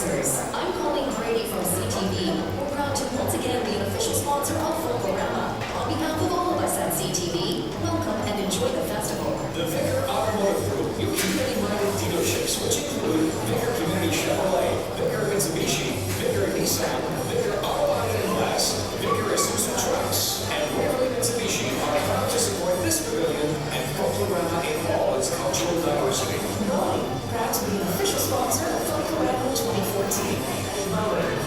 advertisers. I'm Colleen Brady from CTV. We're proud to once again be an official sponsor of Folklorama. On behalf of all of us at CTV, welcome and enjoy the festival. The Vicker Automotive Group, your community-minded dealerships, which include Vicker Community Chevrolet, Vicker Mitsubishi, Vicker Nissan, Vicker Autobody and Glass, Vicker Isuzu Trucks, and Waverly Mitsubishi are proud to support this pavilion and Folklorama in all its cultural diversity. Proud to be an official sponsor of Folklorama 2014.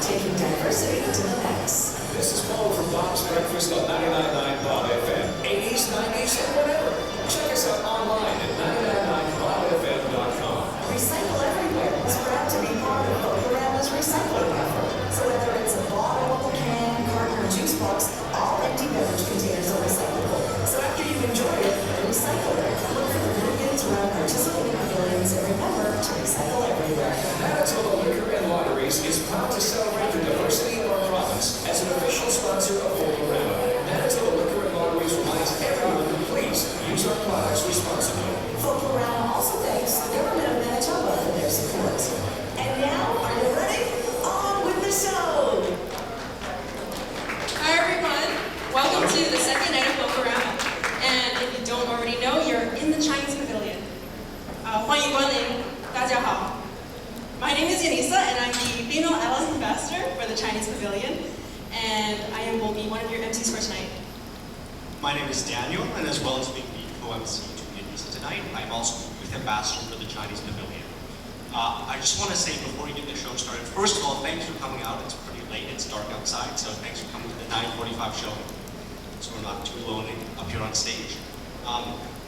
Taking diversity to the max. This is Paul from Bob's Breakfast on 99.9 Bob FM. 80s, 90s, and whatever. Check us out online at 999bobfm.com. Recycle everywhere is proud to be part of Folklorama's recycling effort. So whether it's a bottle, can, carton, or juice box, all empty beverage containers are recyclable. So after you enjoy it, recycle it. Look for the millions around participating pavilions and remember to recycle everywhere. Manitoba Liquor and Lotteries is proud to celebrate the diversity of our province as an official sponsor of Folklorama. Manitoba Liquor and Lotteries reminds everyone to please use our products responsibly. Folklorama also thanks the government of Manitoba for their support. And now, are you ready? On with the show! Hi everyone, welcome to the second night of Folklorama. And if you don't already know, you're in the Chinese Pavilion. 欢迎光临，大家好。My name is Yanisa, and I'm the female allies ambassador for the Chinese Pavilion, and I will be one of your MCs for tonight. My name is Daniel, and as well as being the co-MC to Yanisa tonight, I'm also the youth ambassador for the Chinese Pavilion. I just want to say before we get the show started, first of all, thanks for coming out. It's pretty late, it's dark outside, so thanks for coming to the 9:45 show, so we're not too lonely up here on stage.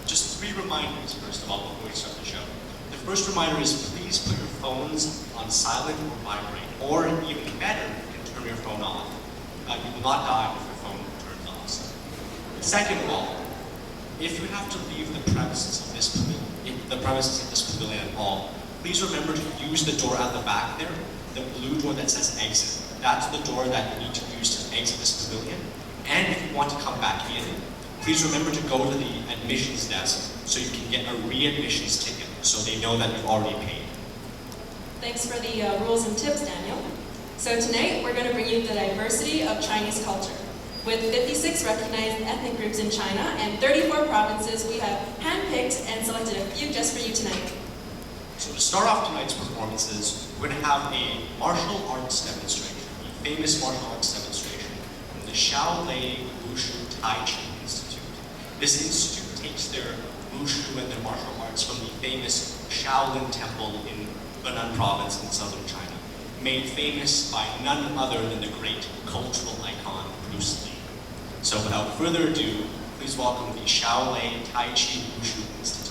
Just 3 reminders, first of all, before we start the show. The first reminder is please put your phones on silent or vibrate, or even better, you can turn your phone off. You will not die if your phone turns off. Second of all, if you have to leave the premises of this pavilion at all, please remember to use the door at the back there, the blue door that says exit. That's the door that you need to use to exit this pavilion. And if you want to come back in, please remember to go to the admissions desk so you can get a readmissions ticket so they know that you've already paid. Thanks for the rules and tips, Daniel. So tonight, we're going to bring you the diversity of Chinese culture. With 56 recognized ethnic groups in China and 34 provinces, we have handpicked and selected a few just for you tonight. So to start off tonight's performances, we're going to have a martial arts demonstration, a famous martial arts demonstration from the Shaolin Wushu Tai Chi Institute. This institute takes their Wushu and their martial arts from the famous Shaolin Temple in Henan province in southern China, made famous by none other than the great cultural icon Bruce Lee. So without further ado, please welcome the Shaolin Tai Chi Wushu Institute.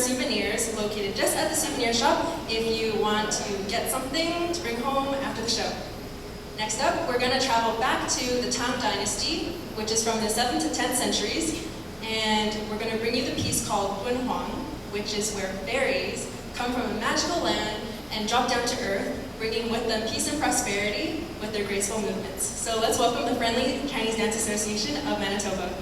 souvenirs located just at the souvenir shop if you want to get something to bring home after the show. Next up, we're going to travel back to the Tang Dynasty, which is from the 7th to 10th centuries, and we're going to bring you the piece called Dunhuang, which is where fairies come from a magical land and drop down to earth, bringing with them peace and prosperity with their graceful movements. So let's welcome the Friendly Chinese Dance Association of Manitoba.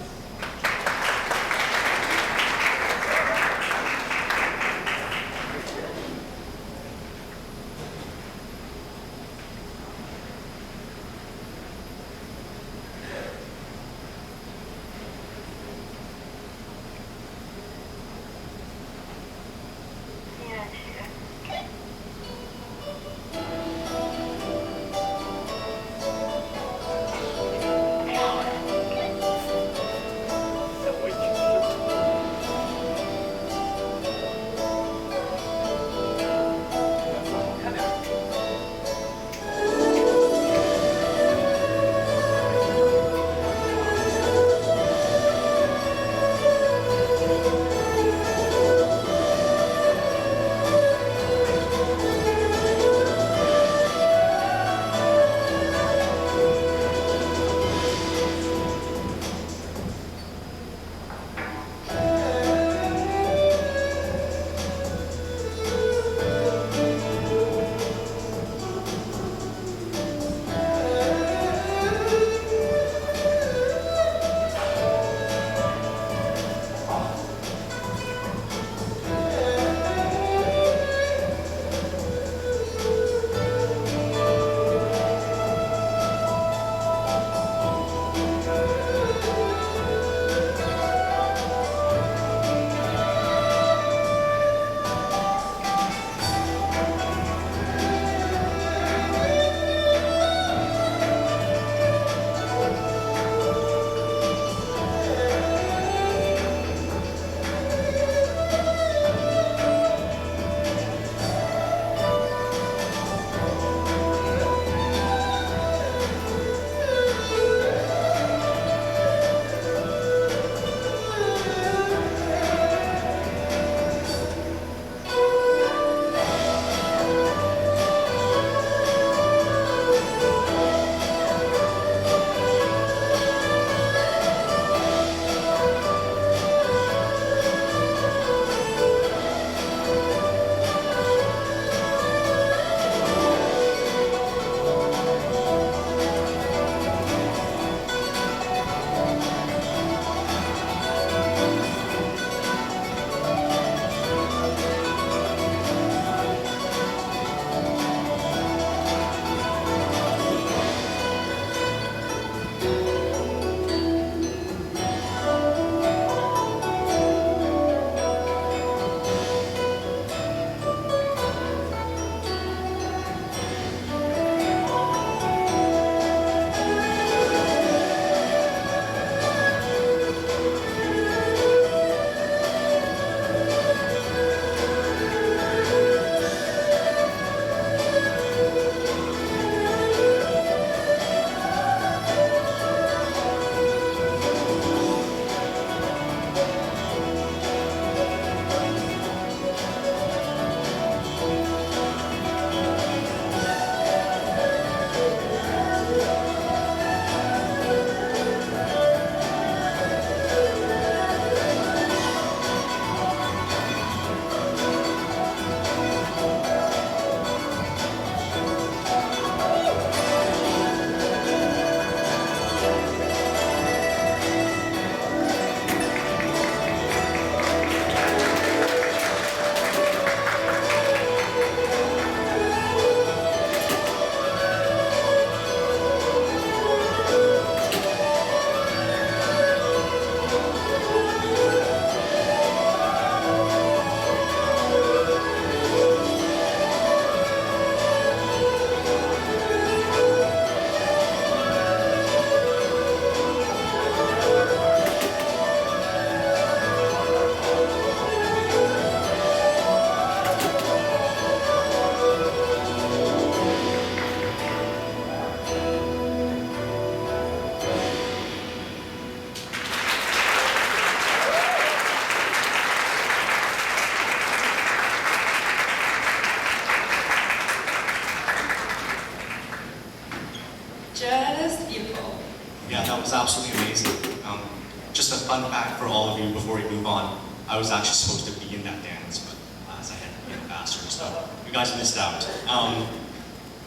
I was actually supposed to be in that dance, but as I had to be an ambassador, so you guys missed out.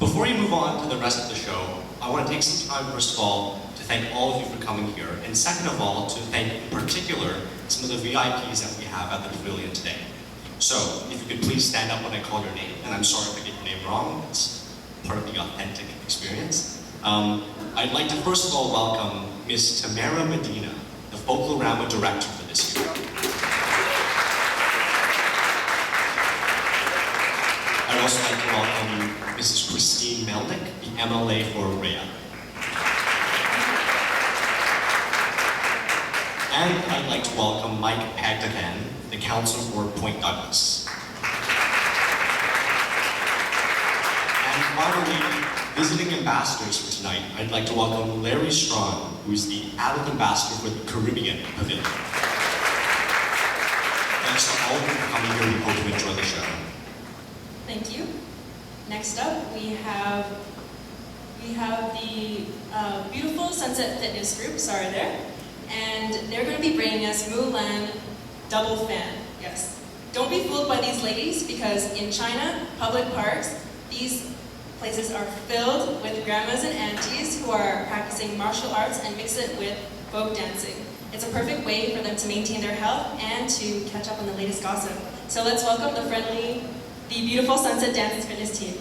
Before we move on to the rest of the show, I want to take some time, first of all, to thank all of you for coming here, and second of all, to thank in particular some of the VIPs that we have at the pavilion today. So, if you could please stand up when I call your name, and I'm sorry if I get your name wrong, it's part of the authentic experience. I'd like to first of all welcome Ms. Tamara Medina, the Folklorama Director for this year. I'd also like to welcome Mrs. Christine Melnick, the MLA for Rhea. And I'd like to welcome Mike Pagdagan, the Council for Point Douglas. And finally, visiting ambassadors for tonight, I'd like to welcome Larry Strong, who's the Adult Ambassador for the Caribbean Pavilion. Thanks to all of you for coming here. We hope you enjoy the show. Thank you. Next up, we have the beautiful Sunset Fitness Group, sorry there, and they're going to be bringing us Mulan Double Fan. Yes. Don't be fooled by these ladies, because in China, public parks, these places are filled with grandmas and aunties who are practicing martial arts and mix it with folk dancing. It's a perfect way for them to maintain their health and to catch up on the latest gossip. So let's welcome the beautiful Sunset Dance and Fitness team.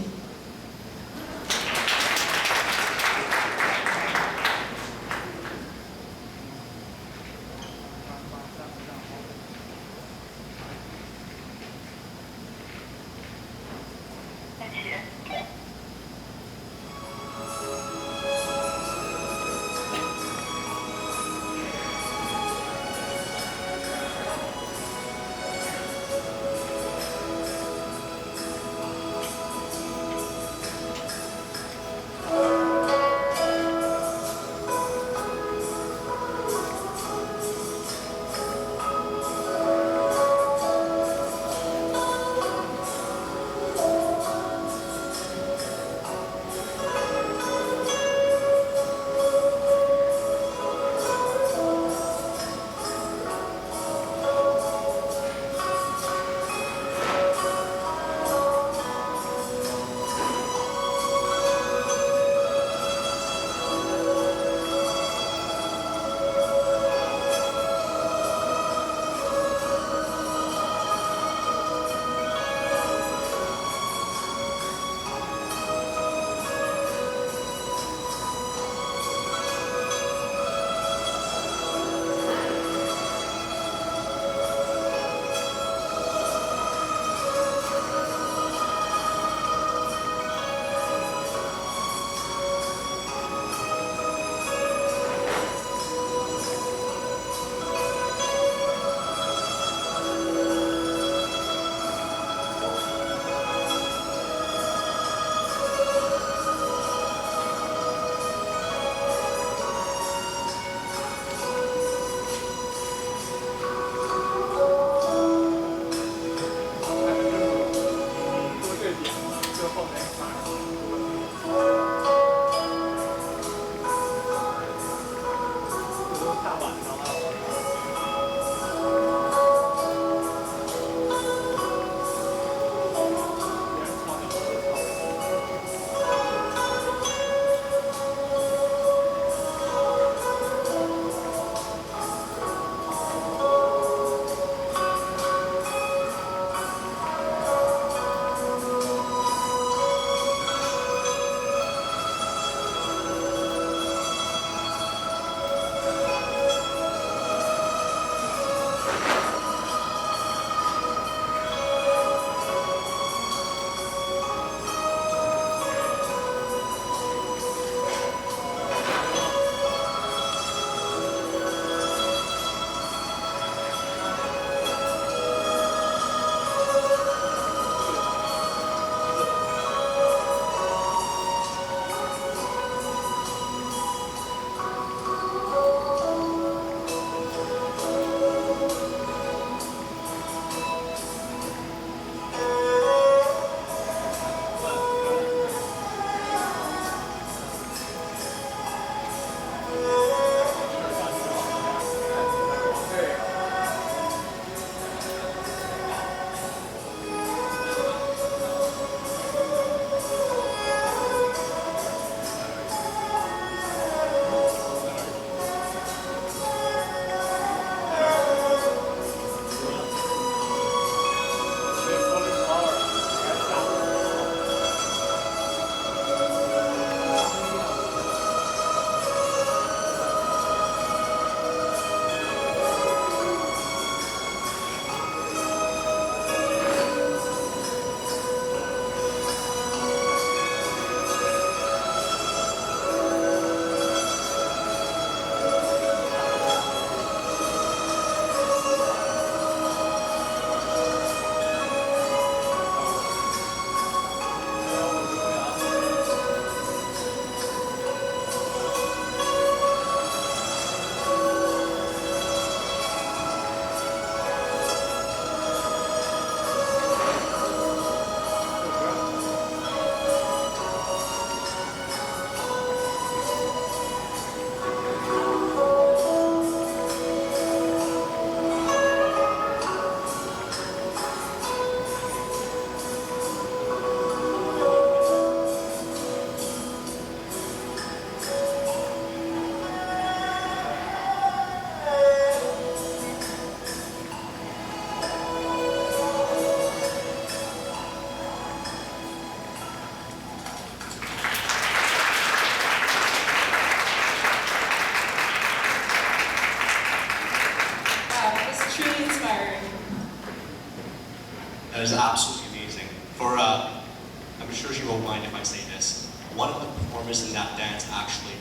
That is absolutely amazing. I'm sure she won't mind if I say this. One of the performers in that dance actually,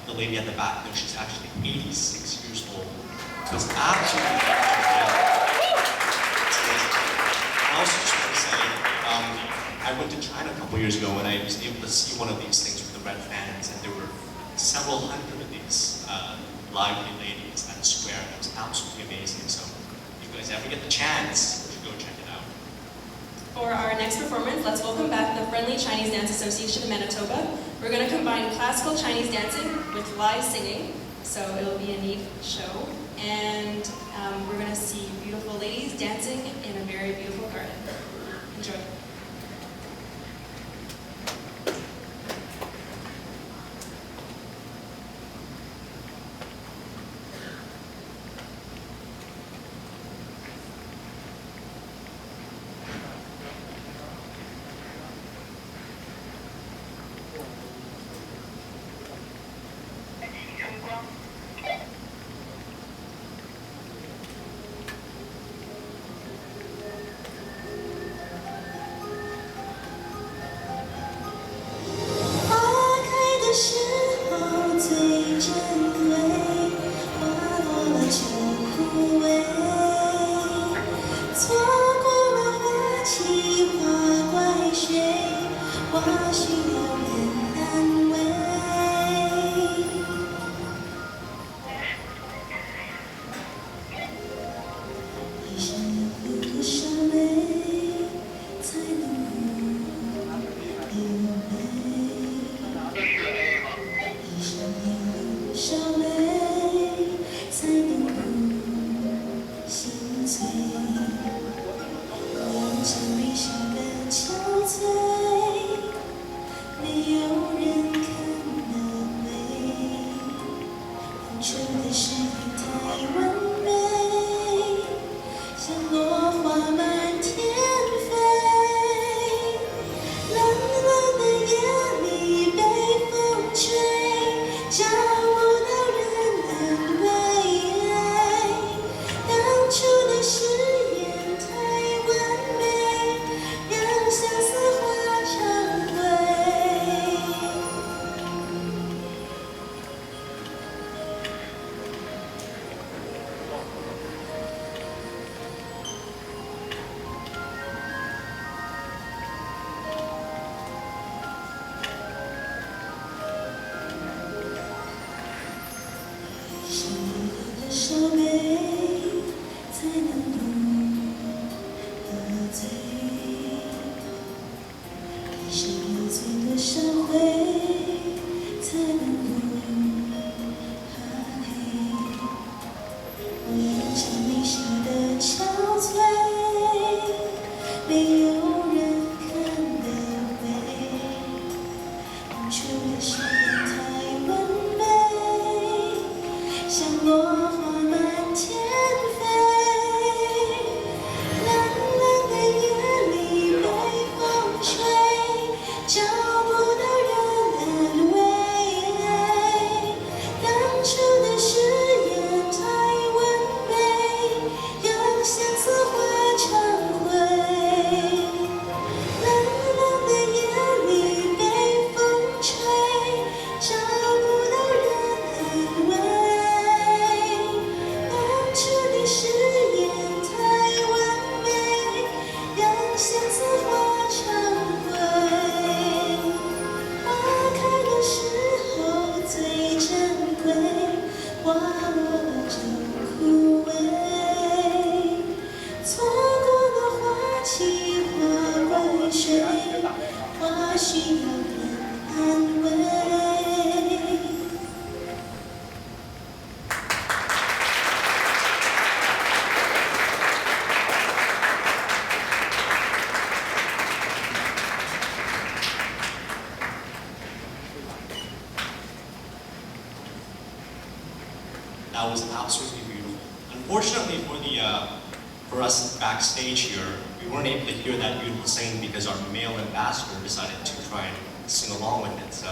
the lady at the back there, she's actually 86 years old. So it's absolutely amazing. I also just want to say, I went to China a couple years ago and I was able to see one of these things with the red fans, and there were several hundred of these lively ladies at the square. It was absolutely amazing. So if you guys ever get the chance, you should go check it out. For our next performance, let's welcome back the Friendly Chinese Dance Association of Manitoba. We're going to combine classical Chinese dancing with live singing, so it'll be a neat show. And we're going to see beautiful ladies dancing in a very beautiful garden. Enjoy. 需要人安慰。That was absolutely beautiful. Unfortunately for us backstage here, we weren't able to hear that beautiful singing because our male ambassador decided to try and sing along with it. So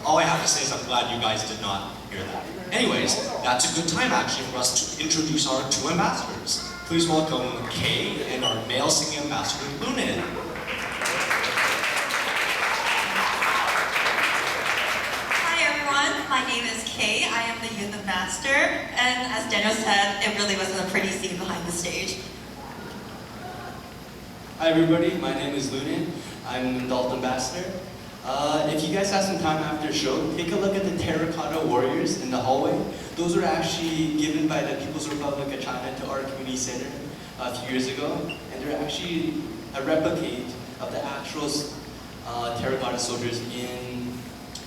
all I have to say is I'm glad you guys did not hear that. Anyways, that's a good time actually for us to introduce our two ambassadors. Please welcome Kay and our male singing ambassador, Lunan. Hi everyone, my name is Kay. I am the youth ambassador, and as Daniel said, it really wasn't a pretty scene behind the stage. Hi everybody, my name is Lunan. I'm an adult ambassador. If you guys have some time after the show, take a look at the terracotta warriors in the hallway. Those were actually given by the People's Republic of China to our community center a few years ago, and they're actually a replicate of the actual terracotta soldiers in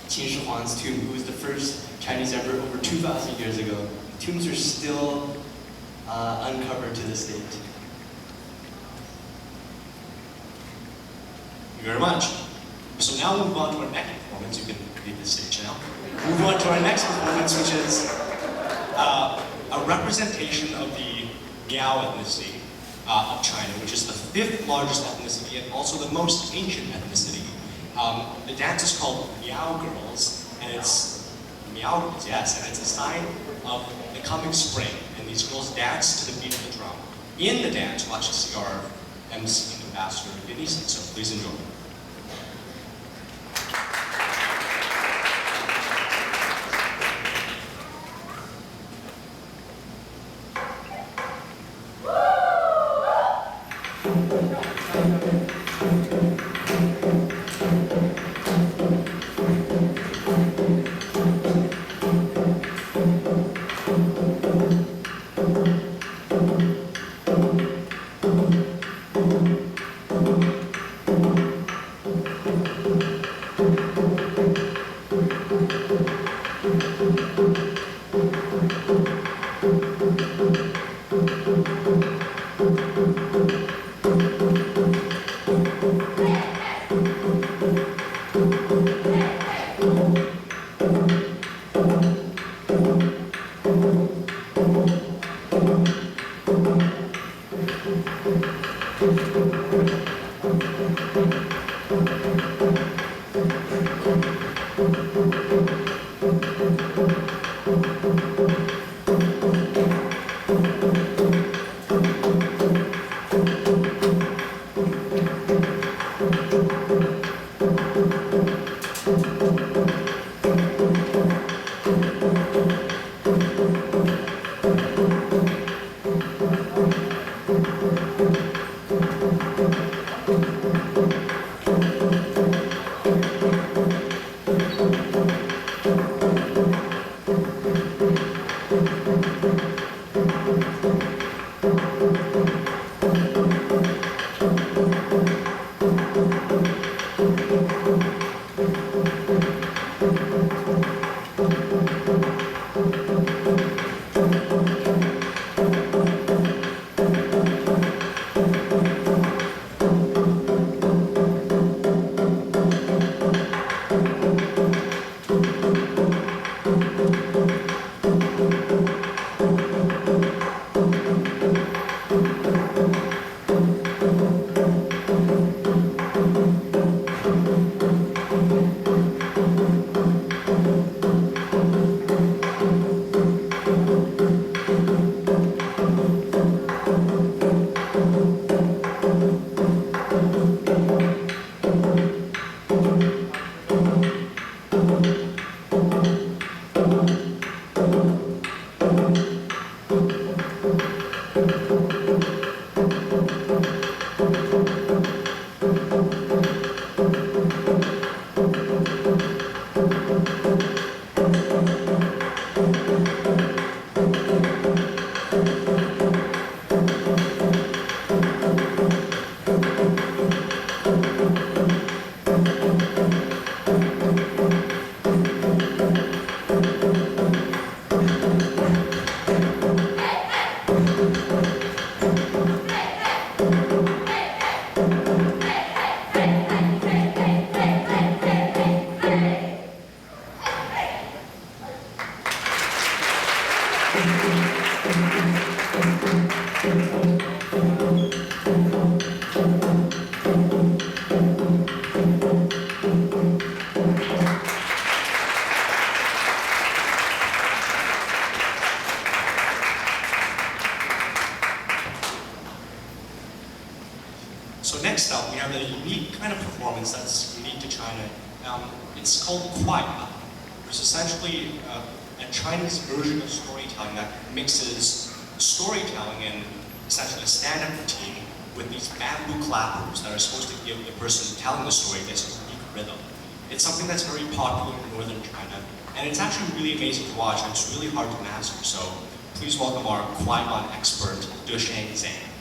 Qin Shi Huang's tomb, who was the first Chinese emperor over 2,000 years ago. Tombs are still uncovered to this date. Thank you very much. So now we'll move on to our next performance. You can leave the stage now. Move on to our next performance, which is a representation of the Miao ethnicity of China, which is the 5th largest ethnicity and also the most ancient ethnicity. The dance is called Miao Girls, and it's Miao Girls, yes, and it's a sign of the coming spring. And these girls dance to the beat of the drum. In the dance, we'll actually see our MC and ambassador, Denise, so please enjoy. So next up, we have a unique kind of performance that's unique to China. It's called Kuai. It's essentially a Chinese version of storytelling that mixes storytelling and essentially a stand-up routine with these bamboo clappers that are supposed to give the person telling the story this unique rhythm. It's something that's very popular in northern China, and it's actually really amazing to watch, and it's really hard to master. So please welcome our Kuai expert, Dusheng Zhang.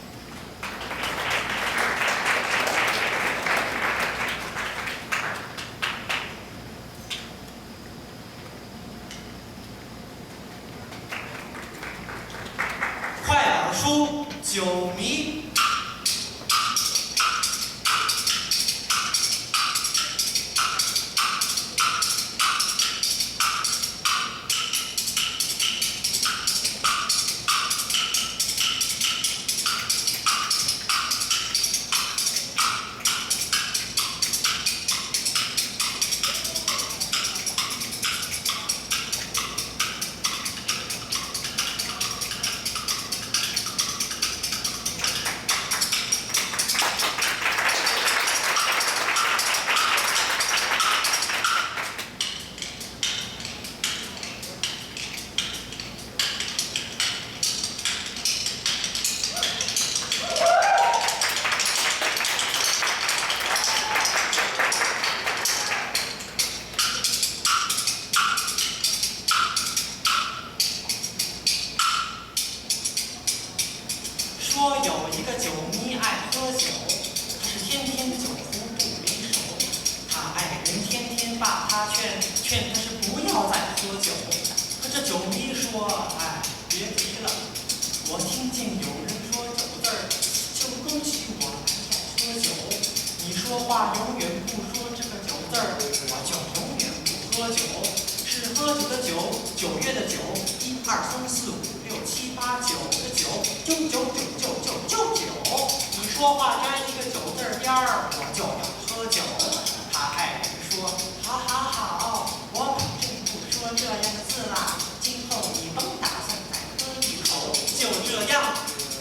书九迷。说有一个酒迷爱喝酒，他是天天酒壶不离手。他爱人天天把他劝他是不要再喝酒。可这酒迷说：“哎，别提了，我听见有人说酒字儿，就勾起我来爱喝酒。你说话永远不说这个酒字儿，我就永远不喝酒。是喝酒的酒，九月的酒，1、2、3、4、5、6、7、8、9的九，9999999。你说话沾一个酒字边儿，我就要喝酒。他爱人说：好好好，我保证不说这样的字啦。今后你甭打算再喝一口。就这样，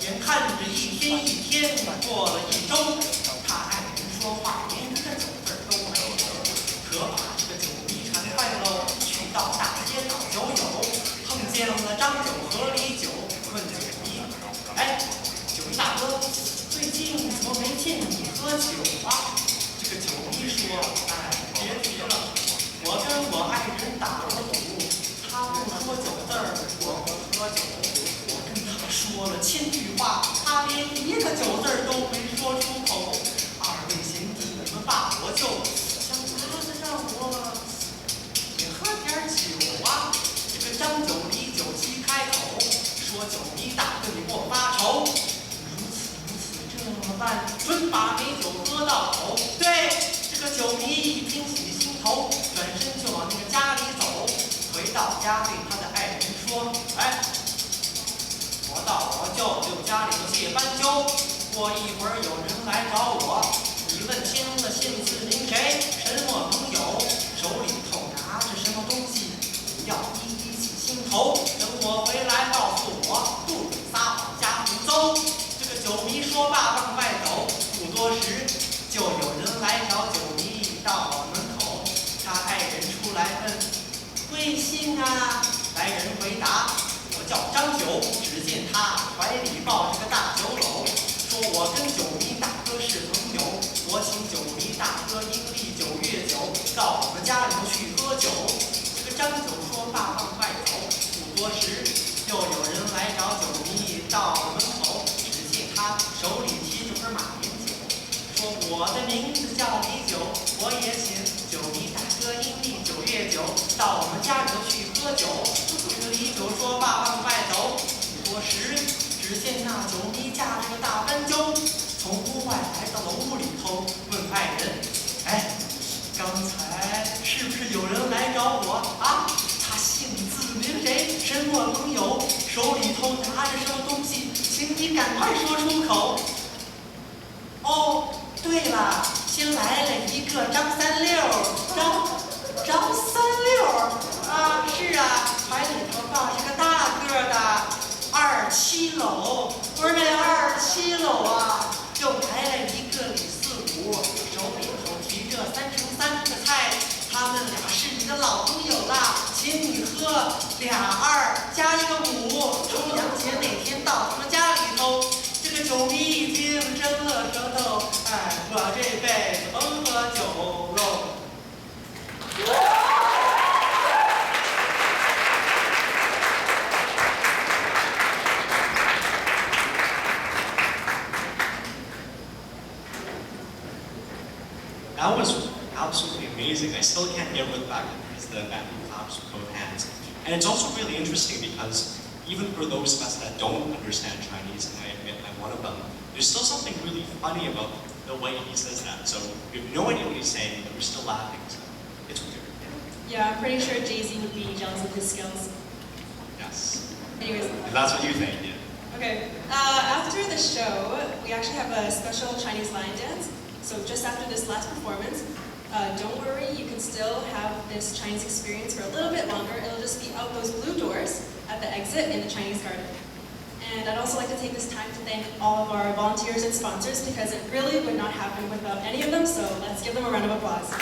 眼看着一天一天过了1周，他爱人说话连个酒字都没有，可把这个酒迷馋坏喽。到大街找酒友，碰见了张九和李九，问酒迷：“哎，酒迷大哥，最近怎么没见你喝酒啊？”这个酒迷说：“哎，别提了，我跟我爱人打了赌，他不说酒字儿，我不喝酒。我跟他说了1000句话，他连一个酒字儿都没说出口。二位贤弟，你们罢，我就想拿着让我。”喝点酒啊！这个张九、李九七开口说：“酒迷大哥，你给我发愁。如此，这么办？准把美酒喝到口。”对，这个酒迷一听起心头，转身就往那个家里走。回到家，对他的爱人说：“哎，我到我舅舅家里头借斑鸠，过一会儿有人来找我。你问清了姓字名谁，什么朋友，手里头。”拿着什么东西，不要一起心头。等我回来告诉我，不准撒谎加胡诌。这个酒迷说罢往外走，不多时，就有人来找酒迷到门口。他爱人出来问：“贵姓啊？”来人回答：“我叫张九。”只见他怀里抱着个大酒篓，说：“我跟酒迷大哥是朋友，我请酒迷大哥阴历9月9到我们家里头去喝酒。”这个张九说罢往外走，不多时，又有人来找酒迷到了门口。只见他手里提着瓶马连酒，说：“我的名字叫李九，我也请酒迷大哥阴历9月9到我们家里头去喝酒。”这个李九说罢往外走，不多时，只见那酒迷驾着个大斑鸠，从屋外来到了屋里头，问爱人：“哎，刚才是不是有人来找我啊？他姓字名谁？什么朋友？手里头拿着什么东西？请你赶快说出口。”哦，对了，先来了一个张三六，张三六啊，是啊，怀里头抱着个大个的2七篓，不是那2七篓啊，又来了一个李 That was absolutely amazing. I still can't get rid of the fact that there's the bamboo claps with both hands. And it's also really interesting because even for those of us that don't understand Chinese, and I admit I'm one of them, there's still something really funny about the way he says that. So we have no idea what he's saying, but we're still laughing. So it's weird. Yeah, I'm pretty sure Jay-Z would be jealous of his skills. Yes. Anyways, If that's what you think, yeah. okay. After the show, we actually have a special Chinese lion dance. So just after this last performance, don't worry, you can still have this Chinese experience for a little bit longer. It'll just be out those blue doors at the exit in the Chinese garden. And I'd also like to take this time to thank all of our volunteers and sponsors because it really would not happen without any of them, so let's give them a round of applause. And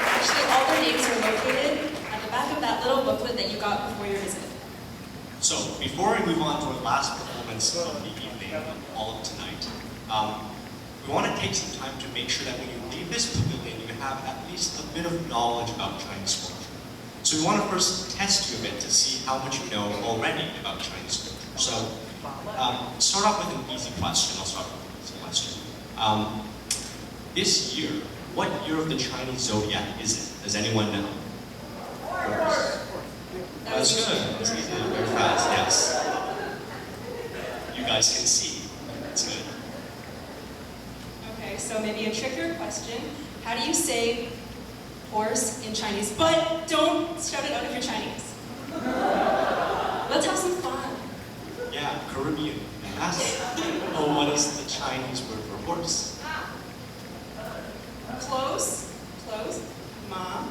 actually, all their names are located at the back of that little booklet that you got before your visit. So before we move on to our last performance of the evening, all of tonight, we want to take some time to make sure that when you leave this pavilion, you have at least a bit of knowledge about Chinese culture. So we want to first test you a bit to see how much you know already about Chinese culture. So start off with an easy question. I'll start with an easy question. This year, what year of the Chinese zodiac is it? Does anyone know? That's good. That's easy. Very fast. Yes. You guys can see. That's good. Okay, so maybe a trickier question. How do you say horse in Chinese? But don't shout it out if you're Chinese. Let's have some fun. Yeah, Caribbean. Oh, what is the Chinese word for horse? Close. Close. Ma.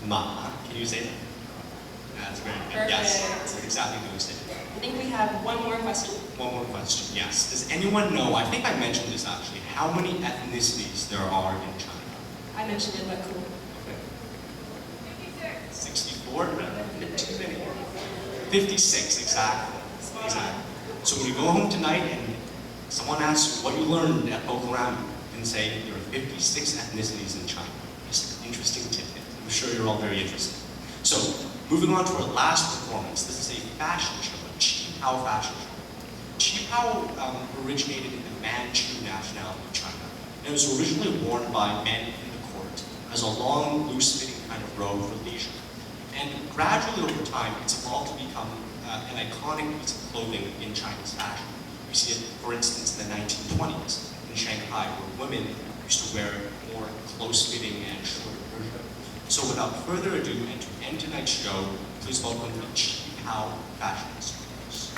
Ma. Can you say that? That's very good. Perfect. Yes, that's exactly what you said. I think we have one more question. One more question. Yes. Does anyone know? I think I mentioned this actually. How many ethnicities there are in China? I mentioned it, but cool. 64? A bit too many. 56, exactly. Exactly. So when you go home tonight and someone asks you what you learned at Folklorama, you can say there are 56 ethnicities in China. Just an interesting tidbit. I'm sure you're all very interested. So moving on to our last performance. This is a fashion show, a Qipao fashion show. Qipao originated in the Manchu nationality of China. It was originally worn by men in the court as a long, loose-fitting kind of robe for leisure. And gradually over time, it's evolved to become an iconic piece of clothing in Chinese fashion. We see it, for instance, in the 1920s in Shanghai, where women used to wear more close-fitting and shorter version. So without further ado, and to end tonight's show, please welcome the Qipao fashion instructors.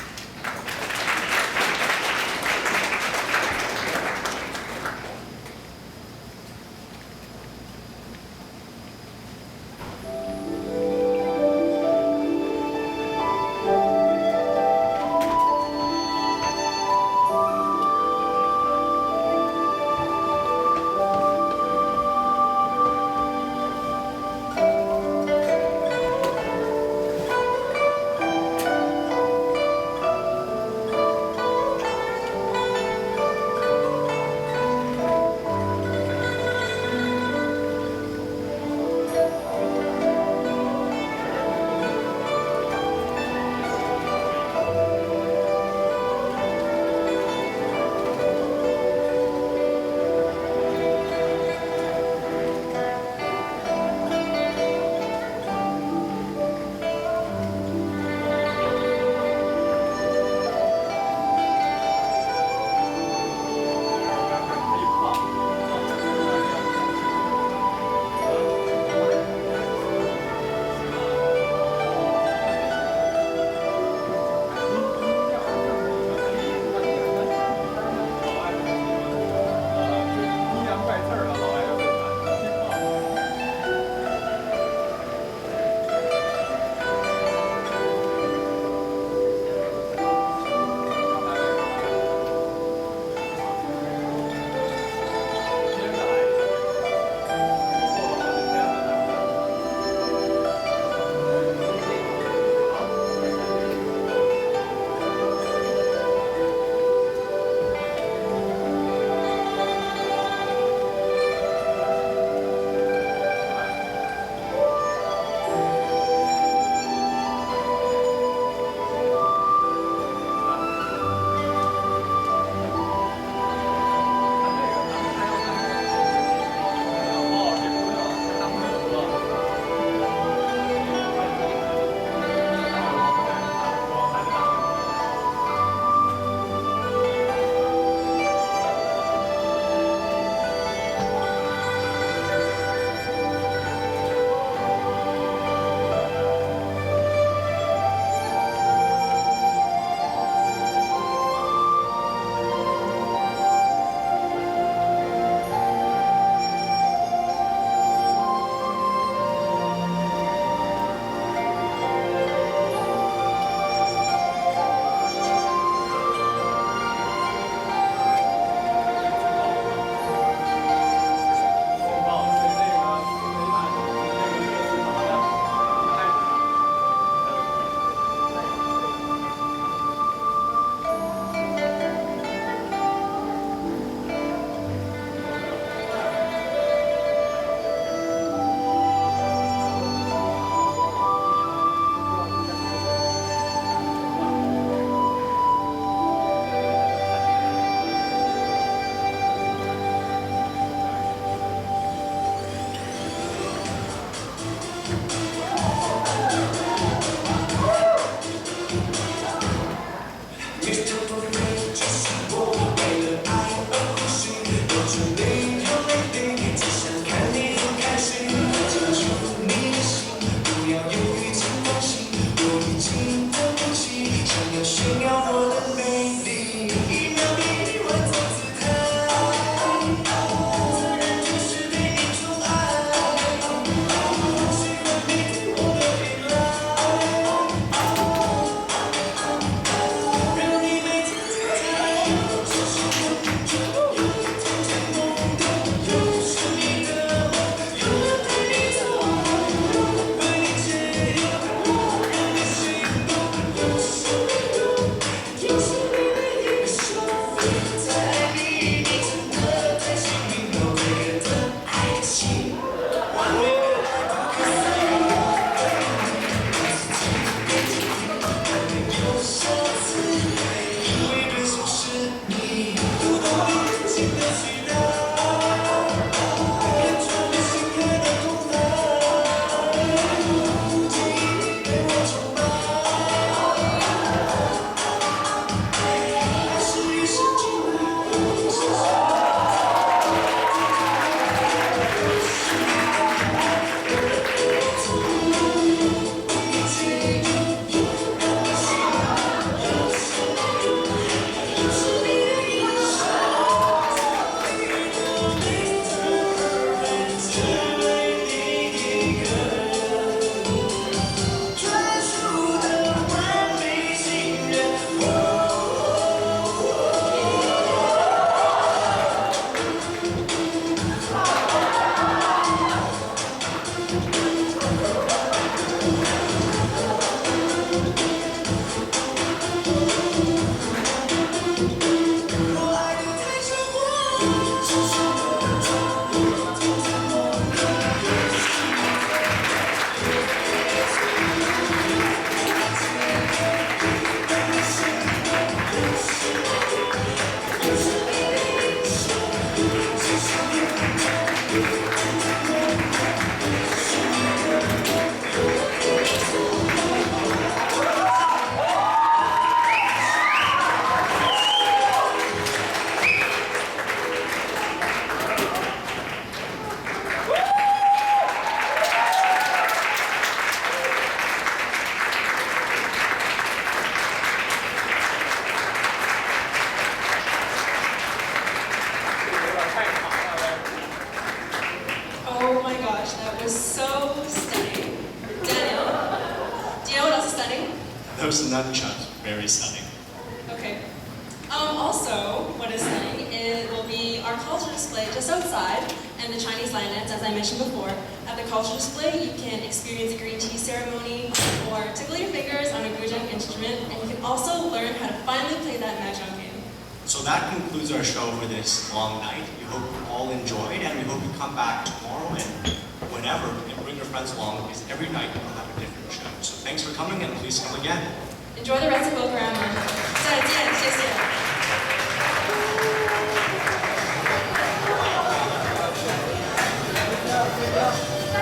Oh my gosh, that was so stunning. Daniel, do you know what else is stunning? Those nunchucks, very stunning. Okay. Also, what is stunning, it will be our culture display just outside, and the Chinese Lionets, as I mentioned before. At the culture display, you can experience a green tea ceremony, or tickle your fingers on a guzheng instrument, and you can also learn how to finally play that mahjong game. So that concludes our show for this long night. We hope you all enjoyed, and we hope you come back tomorrow and whenever, and bring your friends along, because every night we'll have a different show. So thanks for coming, and please come again. Enjoy the rest of Folklorama. 再见，谢谢。